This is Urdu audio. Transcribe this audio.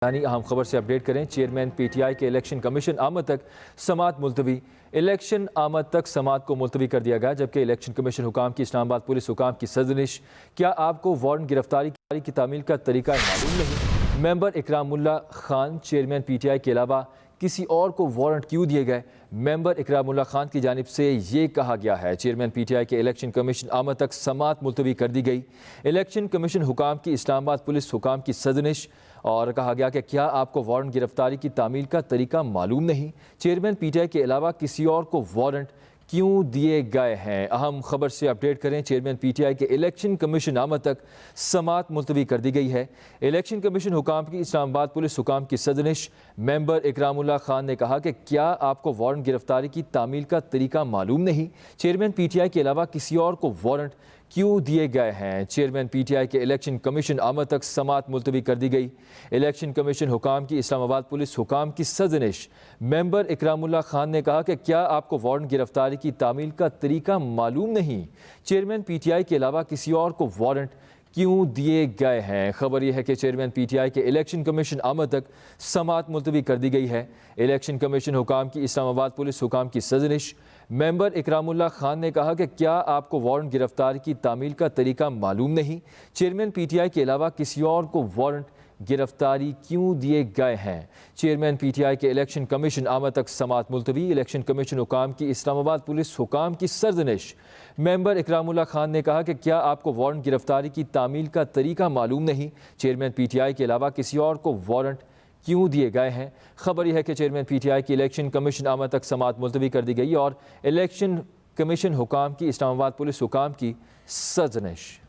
اہم خبر سے اپڈیٹ کریں۔ چیئرمین پی ٹی آئی کے الیکشن کمیشن آمد تک سماعت ملتوی۔ الیکشن آمد تک سماعت کو ملتوی کر دیا گیا، جبکہ الیکشن کمیشن حکام کی اسلام آباد پولیس حکام کی سرزنش: کیا آپ کو وارنٹ گرفتاری کی تعمیل کا طریقہ معلوم نہیں؟ Member Ikram Ullah Khan: chairman P T I کے علاوہ کسی اور کو وارنٹ کیوں دیے گئے؟ ممبر اکرام اللہ خان کی جانب سے یہ کہا گیا ہے۔ چیئرمین پی ٹی آئی کے الیکشن کمیشن آمد تک سماعت ملتوی کر دی گئی۔ الیکشن کمیشن حکام کی اسلام آباد پولیس حکام کی سرزنش اور کہا گیا کہ کیا آپ کو وارنٹ گرفتاری کی تعمیل کا طریقہ معلوم نہیں؟ چیئرمین پی ٹی آئی کے علاوہ کسی اور کو وارنٹ کیوں دیے گئے ہیں؟ اہم خبر سے اپڈیٹ کریں۔ چیئرمین پی ٹی آئی کے الیکشن کمیشن آمد تک سماعت ملتوی کر دی گئی ہے۔ الیکشن کمیشن حکام کی اسلام آباد پولیس حکام کی سرزنش: ممبر اکرام اللہ خان نے کہا کہ کیا آپ کو وارنٹ گرفتاری کی تعمیل کا طریقہ معلوم نہیں؟ چیئرمین پی ٹی آئی کے علاوہ کسی اور کو وارنٹ کیوں دیے گئے ہیں؟ چیئرمین پی ٹی آئی کے الیکشن کمیشن آمد تک سماعت ملتوی کر دی گئی۔ الیکشن کمیشن حکام کی اسلام آباد پولیس حکام کی سرزنش: ممبر اکرام اللہ خان نے کہا کہ کیا آپ کو وارنٹ گرفتاری کی تعمیل کا طریقہ معلوم نہیں؟ چیئرمین پی ٹی آئی کے علاوہ کسی اور کو وارنٹ کیوں دیے گئے ہیں؟ خبر یہ ہے کہ چیئرمین پی ٹی آئی کے الیکشن کمیشن آمد تک سماعت ملتوی کر دی گئی ہے۔ الیکشن کمیشن حکام کی اسلام آباد پولیس حکام کی سرزنش: ممبر اکرام اللہ خان نے کہا کہ کیا آپ کو وارنٹ گرفتاری کی تعمیل کا طریقہ معلوم نہیں؟ چیئرمین پی ٹی آئی کے علاوہ کسی اور کو وارنٹ گرفتاری کیوں دیے گئے ہیں؟ چیئرمین پی ٹی آئی کے الیکشن کمیشن آمد تک سماعت ملتوی۔ الیکشن کمیشن حکام کی اسلام آباد پولیس حکام کی سرزنش: ممبر اکرام اللہ خان نے کہا کہ کیا آپ کو وارنٹ گرفتاری کی تعمیل کا طریقہ معلوم نہیں؟ چیئرمین پی ٹی آئی کے علاوہ کسی اور کو وارنٹ کیوں دیے گئے ہیں؟ خبر یہ ہے کہ چیئرمین پی ٹی آئی کی الیکشن کمیشن آمد تک سماعت ملتوی کر دی گئی اور الیکشن کمیشن حکام کی اسلام آباد پولیس حکام کی سرزنش: